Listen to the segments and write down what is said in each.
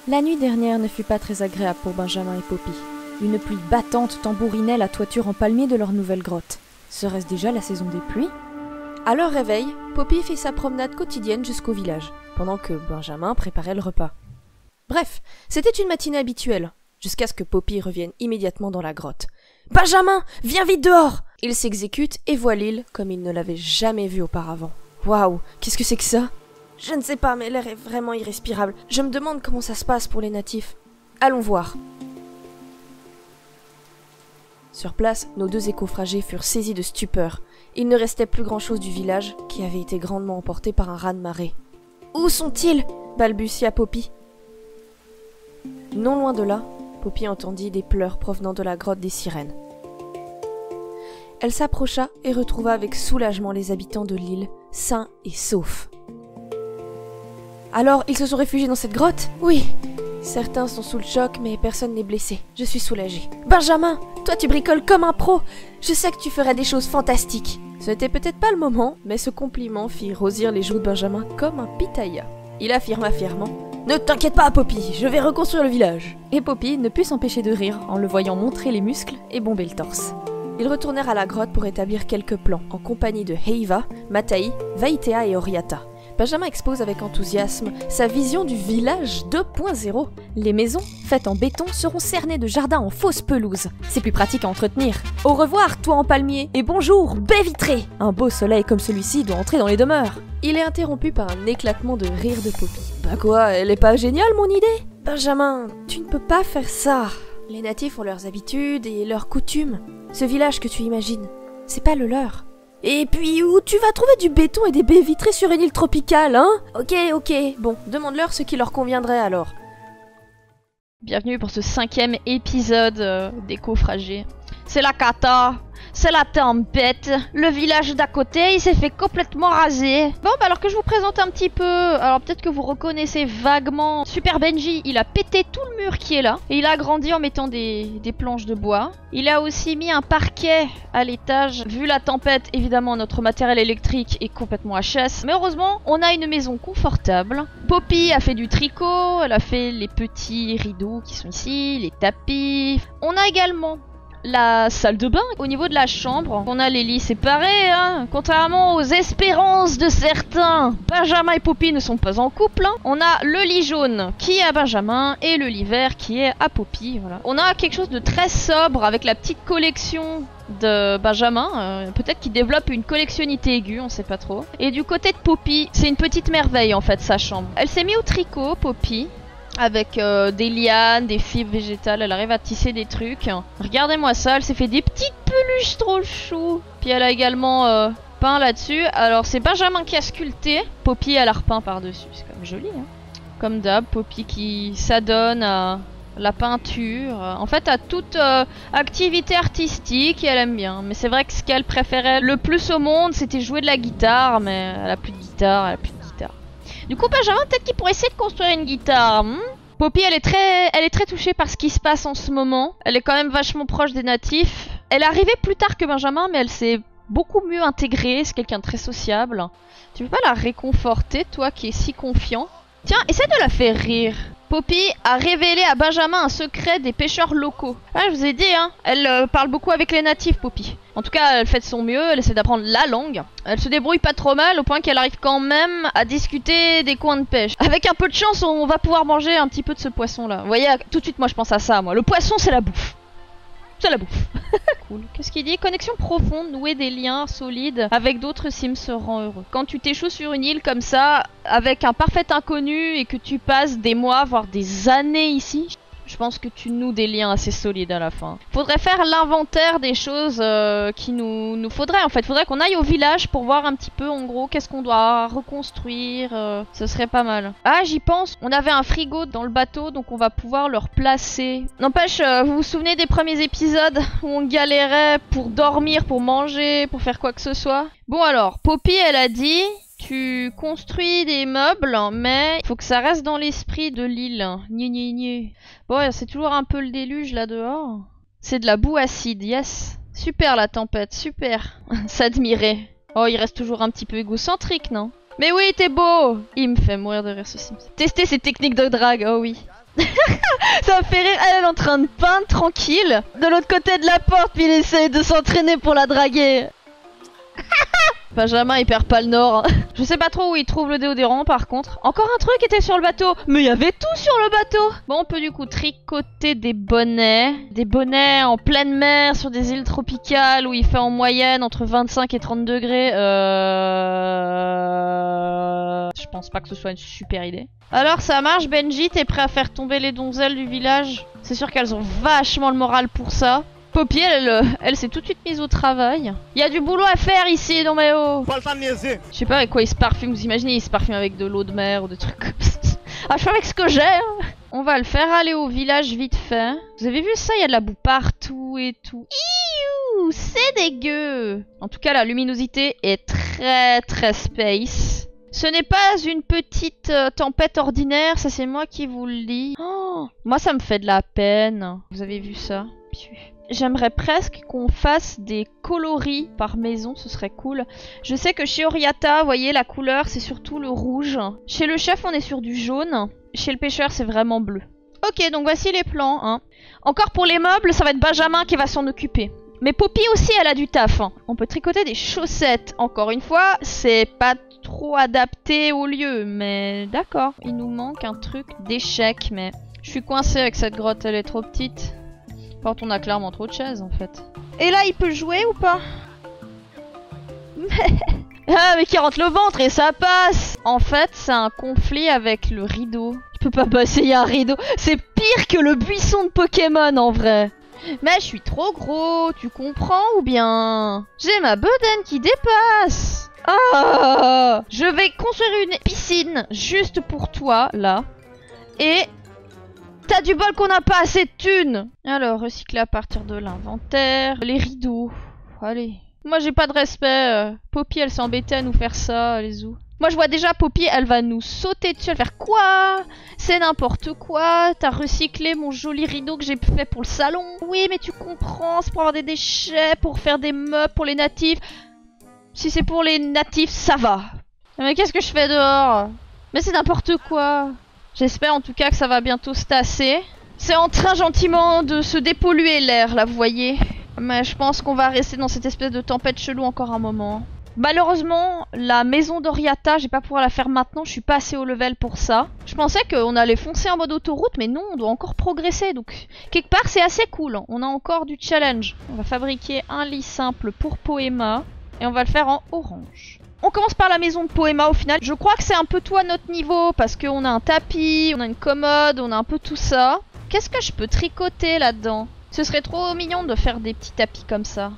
La nuit dernière ne fut pas très agréable pour Benjamin et Poppy. Une pluie battante tambourinait la toiture en palmier de leur nouvelle grotte. Serait-ce déjà la saison des pluies? À leur réveil, Poppy fit sa promenade quotidienne jusqu'au village, pendant que Benjamin préparait le repas. Bref, c'était une matinée habituelle, jusqu'à ce que Poppy revienne immédiatement dans la grotte. « Benjamin, viens vite dehors !» Il s'exécute et voit l'île comme il ne l'avait jamais vue auparavant. Waouh, qu'est-ce que c'est que ça? Je ne sais pas, mais l'air est vraiment irrespirable. Je me demande comment ça se passe pour les natifs. Allons voir. Sur place, nos deux écofragés furent saisis de stupeur. Il ne restait plus grand-chose du village, qui avait été grandement emporté par un raz-de-marée. « Où sont-ils » balbutia Poppy. Non loin de là, Poppy entendit des pleurs provenant de la grotte des sirènes. Elle s'approcha et retrouva avec soulagement les habitants de l'île, sains et saufs. Alors, ils se sont réfugiés dans cette grotte? Oui. Certains sont sous le choc, mais personne n'est blessé. Je suis soulagée. Benjamin, toi tu bricoles comme un pro. Je sais que tu ferais des choses fantastiques. Ce n'était peut-être pas le moment, mais ce compliment fit rosir les joues de Benjamin comme un pitaya. Il affirma fièrement. Ne t'inquiète pas, Poppy, je vais reconstruire le village. Et Poppy ne put s'empêcher de rire en le voyant montrer les muscles et bomber le torse. Ils retournèrent à la grotte pour établir quelques plans, en compagnie de Heiva, Matai, Vaitea et Oriata. Benjamin expose avec enthousiasme sa vision du village 2.0. Les maisons, faites en béton, seront cernées de jardins en fausse pelouse. C'est plus pratique à entretenir. Au revoir, toit en palmier, et bonjour, baie vitrée. Un beau soleil comme celui-ci doit entrer dans les demeures. Il est interrompu par un éclatement de rire de Poppy. Bah quoi, elle est pas géniale mon idée? Benjamin, tu ne peux pas faire ça. Les natifs ont leurs habitudes et leurs coutumes. Ce village que tu imagines, c'est pas le leur. Et puis, où tu vas trouver du béton et des baies vitrées sur une île tropicale, hein? Ok, bon, demande-leur ce qui leur conviendrait alors. Bienvenue pour ce 5e épisode d'Écofragé. C'est la cata, c'est la tempête, le village d'à côté il s'est fait complètement raser. Bon bah alors que je vous présente un petit peu, alors peut-être que vous reconnaissez vaguement Super Benji, il a pété tout le mur qui est là, et il a agrandi en mettant des planches de bois. Il a aussi mis un parquet à l'étage, vu la tempête évidemment notre matériel électrique est complètement HS, mais heureusement on a une maison confortable. Poppy a fait du tricot, elle a fait les petits rideaux qui sont ici, les tapis. On a également la salle de bain. Au niveau de la chambre, on a les lits séparés, hein. Contrairement aux espérances de certains, Benjamin et Poppy ne sont pas en couple, hein. On a le lit jaune qui est à Benjamin et le lit vert qui est à Poppy, voilà. On a quelque chose de très sobre avec la petite collection de Benjamin, peut-être qu'il développe une collectionnité aiguë, on sait pas trop. Et du côté de Poppy, c'est une petite merveille en fait sa chambre. Elle s'est mise au tricot, Poppy, avec des lianes, des fibres végétales, elle arrive à tisser des trucs. Regardez-moi ça, elle s'est fait des petites peluches trop chou. Puis elle a également peint là-dessus. Alors c'est Benjamin qui a sculpté, Poppy elle a repeint par-dessus, c'est comme joli hein. Comme d'hab, Poppy qui s'adonne à la peinture, en fait à toute activité artistique et elle aime bien. Mais c'est vrai que ce qu'elle préférait le plus au monde c'était jouer de la guitare, mais elle a plus de guitare, elle a plus de guitare. Du coup, Benjamin, peut-être qu'il pourrait essayer de construire une guitare. Poppy, elle est très touchée par ce qui se passe en ce moment. Elle est quand même vachement proche des natifs. Elle est arrivée plus tard que Benjamin, mais elle s'est beaucoup mieux intégrée. C'est quelqu'un de très sociable. Tu peux pas la réconforter, toi qui es si confiant? Tiens, essaie de la faire rire. Poppy a révélé à Benjamin un secret des pêcheurs locaux. Ah, je vous ai dit, hein, elle parle beaucoup avec les natifs, Poppy. En tout cas, elle fait de son mieux, elle essaie d'apprendre la langue. Elle se débrouille pas trop mal, au point qu'elle arrive quand même à discuter des coins de pêche. Avec un peu de chance, on va pouvoir manger un petit peu de ce poisson-là. Vous voyez, tout de suite, moi, je pense à ça, moi. Le poisson, c'est la bouffe. C'est la bouffe. Cool. Qu'est-ce qu'il dit? Connexion profonde, nouer des liens solides avec d'autres Sims rend heureux. Quand tu t'échoues sur une île comme ça, avec un parfait inconnu et que tu passes des mois, voire des années ici, je pense que tu noues des liens assez solides à la fin. Faudrait faire l'inventaire des choses qui nous faudrait en fait. Faudrait qu'on aille au village pour voir un petit peu en gros qu'est-ce qu'on doit reconstruire. Ce serait pas mal. Ah, j'y pense. On avait un frigo dans le bateau donc on va pouvoir le replacer. N'empêche, vous vous souvenez des premiers épisodes où on galérait pour dormir, pour manger, pour faire quoi que ce soit? Bon alors, Poppy elle a dit... Tu construis des meubles, mais il faut que ça reste dans l'esprit de l'île. Bon, c'est toujours un peu le déluge là dehors. C'est de la boue acide, yes. Super la tempête, super. S'admirer. Oh, il reste toujours un petit peu égocentrique, non? Mais oui, t'es beau! Il me fait mourir de rire ce Sims. Tester ses techniques de drague, oh oui. Ça me fait rire, elle est en train de peindre tranquille, de l'autre côté de la porte, puis il essaie de s'entraîner pour la draguer. Benjamin il perd pas le nord. Hein. Je sais pas trop où il trouve le déodorant par contre. Encore un truc était sur le bateau. Mais il y avait tout sur le bateau. Bon, on peut du coup tricoter des bonnets. Des bonnets en pleine mer sur des îles tropicales où il fait en moyenne entre 25 et 30 degrés. Je pense pas que ce soit une super idée. Alors ça marche Benji, t'es prêt à faire tomber les donzelles du village? C'est sûr qu'elles ont vachement le moral pour ça. Poppy, elle s'est tout de suite mise au travail. Il y a du boulot à faire ici, non mais oh. Je sais pas avec quoi il se parfume, vous imaginez, il se parfume avec de l'eau de mer ou des trucs comme ça. Ah, je fais avec ce que j'ai. Hein. On va le faire aller au village vite fait. Vous avez vu ça, il y a de la boue partout et tout. Iouh, c'est dégueu. En tout cas, la luminosité est très space. Ce n'est pas une petite tempête ordinaire, ça c'est moi qui vous le dis. Oh, moi ça me fait de la peine. Vous avez vu ça? J'aimerais presque qu'on fasse des coloris par maison, ce serait cool. Je sais que chez Oriata, vous voyez, la couleur, c'est surtout le rouge. Chez le chef, on est sur du jaune. Chez le pêcheur, c'est vraiment bleu. Ok, donc voici les plans. Hein. Encore pour les meubles, ça va être Benjamin qui va s'en occuper. Mais Poppy aussi, elle a du taf. Hein. On peut tricoter des chaussettes. Encore une fois, c'est pas trop adapté au lieu. Mais d'accord, il nous manque un truc d'échec. Mais je suis coincée avec cette grotte, elle est trop petite. Par contre, on a clairement trop de chaises en fait. Et là, il peut jouer ou pas? Ah, mais qui rentre le ventre et ça passe! En fait, c'est un conflit avec le rideau. Je peux pas passer, il y a un rideau. C'est pire que le buisson de Pokémon en vrai. Mais je suis trop gros, tu comprends ou bien? J'ai ma bedaine qui dépasse. Ah! Je vais construire une piscine juste pour toi, là. Et... t'as du bol qu'on n'a pas assez de thunes. Alors, recycler à partir de l'inventaire. Les rideaux. Allez. Moi, j'ai pas de respect. Poppy, elle s'est embêtée à nous faire ça, les ou. Moi, je vois déjà Poppy, elle va nous sauter dessus. Elle va faire quoi? C'est n'importe quoi. T'as recyclé mon joli rideau que j'ai fait pour le salon. Oui, mais tu comprends. C'est pour avoir des déchets, pour faire des meubles pour les natifs. Si c'est pour les natifs, ça va. Mais qu'est-ce que je fais dehors? Mais c'est n'importe quoi. J'espère en tout cas que ça va bientôt se tasser. C'est en train gentiment de se dépolluer l'air là, vous voyez. Mais je pense qu'on va rester dans cette espèce de tempête chelou encore un moment. Malheureusement, la maison d'Oriata, je vais pas pouvoir la faire maintenant, je suis pas assez haut level pour ça. Je pensais qu'on allait foncer en mode autoroute, mais non, on doit encore progresser. Donc quelque part c'est assez cool, on a encore du challenge. On va fabriquer un lit simple pour Poema et on va le faire en orange. On commence par la maison de Poema au final. Je crois que c'est un peu tout à notre niveau parce qu'on a un tapis, on a une commode, on a un peu tout ça. Qu'est-ce que je peux tricoter là-dedans? Ce serait trop mignon de faire des petits tapis comme ça.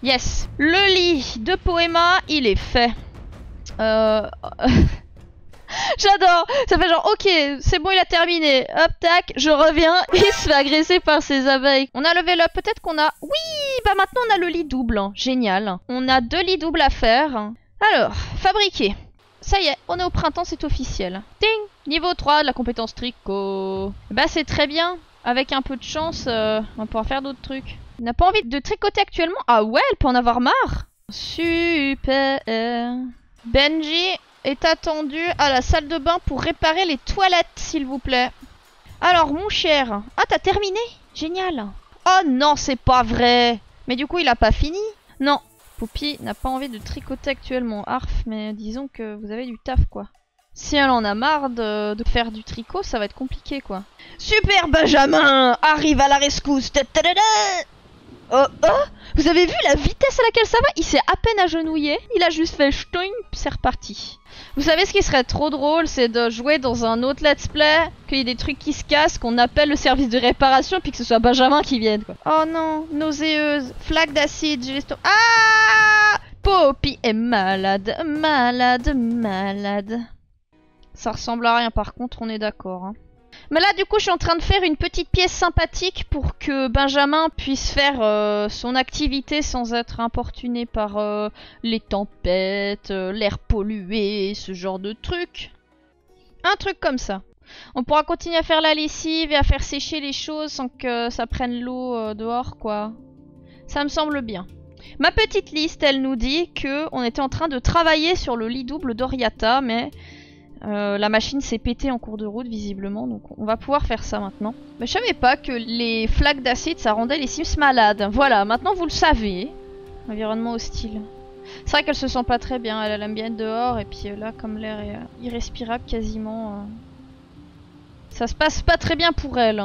Yes. Le lit de Poema, il est fait. J'adore. Ça fait genre, ok, c'est bon, il a terminé. Hop, tac, je reviens. Il se fait agresser par ses abeilles. On a levé up. Peut-être qu'on a... Oui, bah maintenant on a le lit double. Génial. On a 2 lits doubles à faire. Alors, fabriquer. Ça y est, on est au printemps, c'est officiel. Ding! Niveau 3 de la compétence tricot. Bah c'est très bien. Avec un peu de chance, on va pouvoir faire d'autres trucs. On n'a pas envie de tricoter actuellement? Ah ouais, elle peut en avoir marre. Super. Benji est attendu à la salle de bain pour réparer les toilettes, s'il vous plaît. Alors, mon cher. Ah, t'as terminé? Génial. Oh non, c'est pas vrai. Mais du coup, il a pas fini? Non. Poppy n'a pas envie de tricoter actuellement, Arf, mais disons que vous avez du taf, quoi. Si elle en a marre de faire du tricot, ça va être compliqué, quoi. Super Benjamin arrive à la rescousse. Oh, oh, vous avez vu la vitesse à laquelle ça va? Il s'est à peine agenouillé, il a juste fait ch'toing, c'est reparti. Vous savez ce qui serait trop drôle, c'est de jouer dans un autre let's play, qu'il y ait des trucs qui se cassent, qu'on appelle le service de réparation, puis que ce soit Benjamin qui vienne, quoi. Oh non, nauséeuse, flaque d'acide, j'ai l'estomac... Ah! Poppy est malade, malade, malade. Ça ressemble à rien par contre, on est d'accord, hein. Mais là du coup je suis en train de faire une petite pièce sympathique pour que Benjamin puisse faire son activité sans être importuné par les tempêtes, l'air pollué, ce genre de trucs. Un truc comme ça. On pourra continuer à faire la lessive et à faire sécher les choses sans que ça prenne l'eau dehors, quoi. Ça me semble bien. Ma petite liste, elle nous dit que on était en train de travailler sur le lit double d'Oriata, mais... La machine s'est pétée en cours de route visiblement, donc on va pouvoir faire ça maintenant. Mais je savais pas que les flaques d'acide ça rendait les Sims malades. Voilà, maintenant vous le savez. Environnement hostile. C'est vrai qu'elle se sent pas très bien, elle aime bien être dehors et puis là comme l'air est irrespirable quasiment. Ça se passe pas très bien pour elle.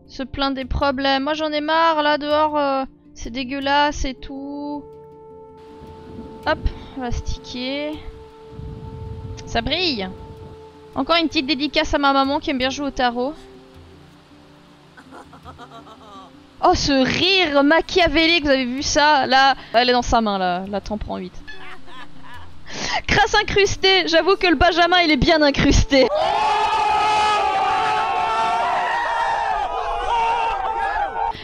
Se plaint des problèmes. Moi j'en ai marre là dehors, c'est dégueulasse et tout. Hop, on va sticker. Ça brille. Encore une petite dédicace à ma maman qui aime bien jouer au tarot. Oh, ce rire machiavélique, vous avez vu ça? Là, elle est dans sa main, là. La t'en prends 8. Crasse incrustée. J'avoue que le Benjamin, il est bien incrusté.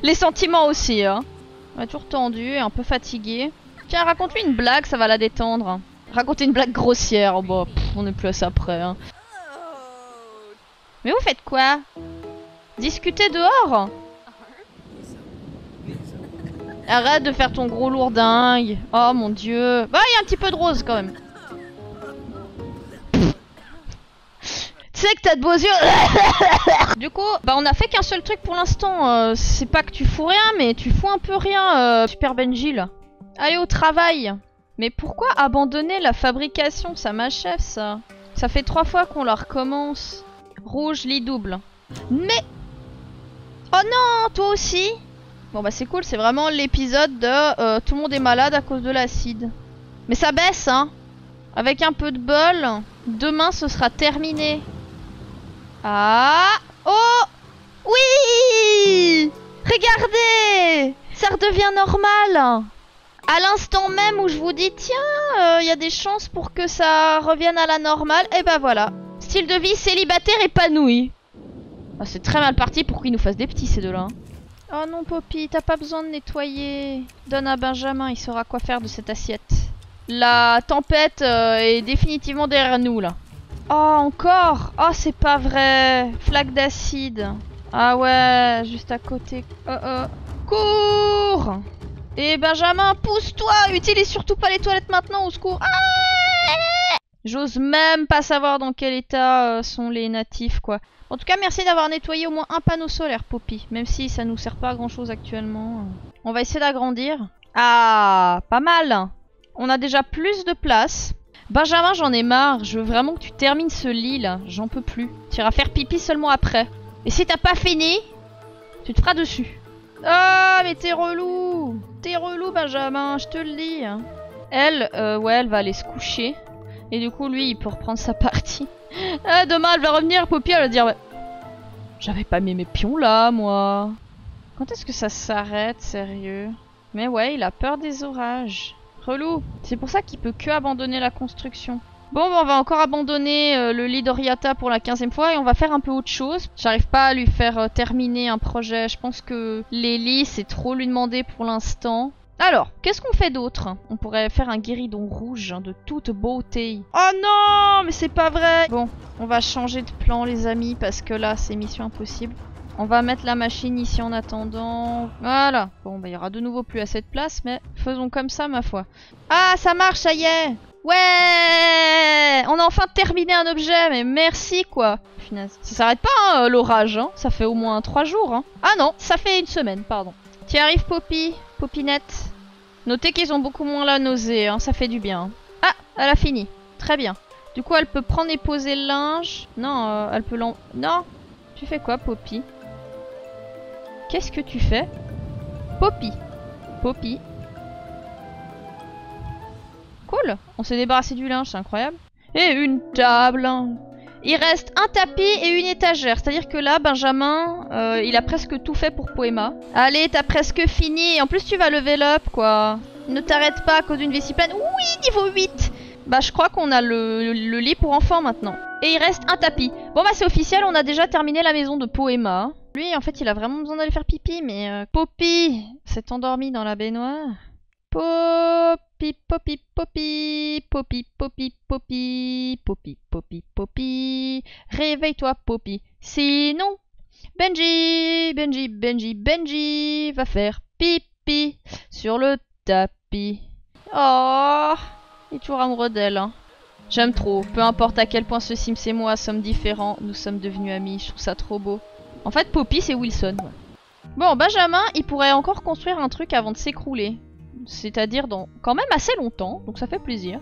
Les sentiments aussi, hein. On est toujours tendu et un peu fatigué. Tiens, raconte-lui une blague, ça va la détendre. Raconter une blague grossière, oh bah, on est plus à ça près, hein. Mais vous faites quoi? Discuter dehors? Arrête de faire ton gros lourdingue. Oh mon dieu. Bah, il y a un petit peu de rose quand même. Tu sais que t'as de beaux yeux. Du coup, bah on a fait qu'un seul truc pour l'instant. C'est pas que tu fous rien, mais tu fous un peu rien, Super Benji là. Allez au travail. Mais pourquoi abandonner la fabrication? Ça m'achève ça. Ça fait 3 fois qu'on la recommence. Rouge, lit double. Mais... Oh non, toi aussi? Bon bah c'est cool, c'est vraiment l'épisode de tout le monde est malade à cause de l'acide. Mais ça baisse hein. Avec un peu de bol, demain ce sera terminé. Ah. Oh. Oui. Regardez. Ça redevient normal. À l'instant même où je vous dis tiens, y a des chances pour que ça revienne à la normale. Et bah voilà. Style de vie célibataire épanoui. Ah, c'est très mal parti pour qu'ils nous fassent des petits ces deux-là. Oh non Poppy, t'as pas besoin de nettoyer. Donne à Benjamin, il saura quoi faire de cette assiette. La tempête est définitivement derrière nous là. Oh encore. Oh c'est pas vrai. Flaque d'acide. Ah ouais, juste à côté. Cours. Et Benjamin, pousse-toi. Utilise surtout pas les toilettes maintenant, au secours. Ah, j'ose même pas savoir dans quel état sont les natifs quoi. En tout cas, merci d'avoir nettoyé au moins un panneau solaire, Poppy. Même si ça nous sert pas à grand chose actuellement. On va essayer d'agrandir. Ah, pas mal. On a déjà plus de place. Benjamin, j'en ai marre. Je veux vraiment que tu termines ce lit là. J'en peux plus. Tu iras faire pipi seulement après. Et si t'as pas fini, tu te feras dessus. Ah, mais t'es relou. T'es relou, Benjamin. Je te le dis. Elle, ouais, elle va aller se coucher. Et du coup, lui, il peut reprendre sa partie. Ah, demain, elle va revenir, Poppy, elle va dire ouais, j'avais pas mis mes pions là, moi. Quand est-ce que ça s'arrête, sérieux? Mais ouais, il a peur des orages. Relou. C'est pour ça qu'il peut que abandonner la construction. Bon, bah, on va encore abandonner le lit d'Oriata pour la 15e fois et on va faire un peu autre chose. J'arrive pas à lui faire terminer un projet. Je pense que les lits, c'est trop lui demander pour l'instant. Alors, qu'est-ce qu'on fait d'autre? On pourrait faire un guéridon rouge de toute beauté. Oh non, mais c'est pas vrai. Bon, on va changer de plan les amis parce que là c'est mission impossible. On va mettre la machine ici en attendant. Voilà. Bon, bah il y aura de nouveau plus assez de place, mais faisons comme ça ma foi. Ah, ça marche, ça y est. Ouais, on a enfin terminé un objet, mais merci quoi. Finesse. Ça s'arrête pas hein, l'orage, hein. Ça fait au moins 3 jours. Hein. Ah non, ça fait 1 semaine, pardon. T'y arrives Poppy, Poppinette. Notez qu'ils ont beaucoup moins la nausée, hein, ça fait du bien. Ah, elle a fini. Très bien. Du coup, elle peut prendre et poser le linge. Non, elle peut l'en... Non. Tu fais quoi, Poppy? Qu'est-ce que tu fais? Poppy. Poppy. Cool. On s'est débarrassé du linge, c'est incroyable. Et une table. Il reste un tapis et une étagère. C'est-à-dire que là, Benjamin, il a presque tout fait pour Poema. Allez, t'as presque fini. En plus, tu vas level up, quoi. Ne t'arrête pas à cause d'une vessie pleine. Oui, niveau 8. Bah, je crois qu'on a le lit pour enfants maintenant. Et il reste un tapis. Bon, bah, c'est officiel. On a déjà terminé la maison de Poema. Lui, en fait, il a vraiment besoin d'aller faire pipi. Mais Poppy s'est endormie dans la baignoire. Poppy, Poppy, Poppy, Poppy, Poppy, Poppy, Poppy, Poppy, Poppy. Réveille-toi, Poppy. Sinon, Benji va faire pipi sur le tapis. Oh, il est toujours amoureux d'elle. Hein. J'aime trop. Peu importe à quel point ce Sims et moi sommes différents, nous sommes devenus amis. Je trouve ça trop beau. En fait, Poppy, c'est Wilson. Ouais. Bon, Benjamin, il pourrait encore construire un truc avant de s'écrouler. C'est-à-dire dans quand même assez longtemps, donc ça fait plaisir.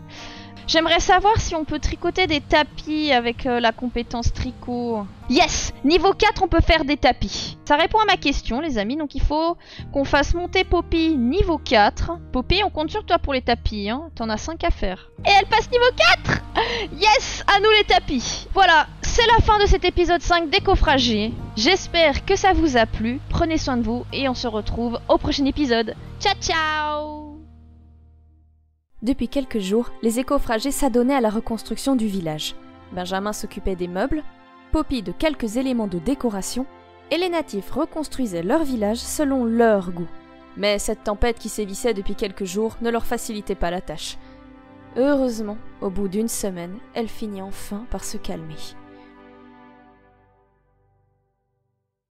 J'aimerais savoir si on peut tricoter des tapis avec la compétence tricot. Yes! Niveau 4, on peut faire des tapis. Ça répond à ma question, les amis. Donc il faut qu'on fasse monter Poppy niveau 4. Poppy, on compte sur toi pour les tapis. Hein. T'en as 5 à faire. Et elle passe niveau 4! Yes! À nous les tapis. Voilà, c'est la fin de cet épisode 5 d'Écofragé. J'espère que ça vous a plu. Prenez soin de vous et on se retrouve au prochain épisode. Ciao, ciao! Depuis quelques jours, les écofragés s'adonnaient à la reconstruction du village. Benjamin s'occupait des meubles, Poppy de quelques éléments de décoration, et les natifs reconstruisaient leur village selon leur goût. Mais cette tempête qui sévissait depuis quelques jours ne leur facilitait pas la tâche. Heureusement, au bout d'une semaine, elle finit enfin par se calmer.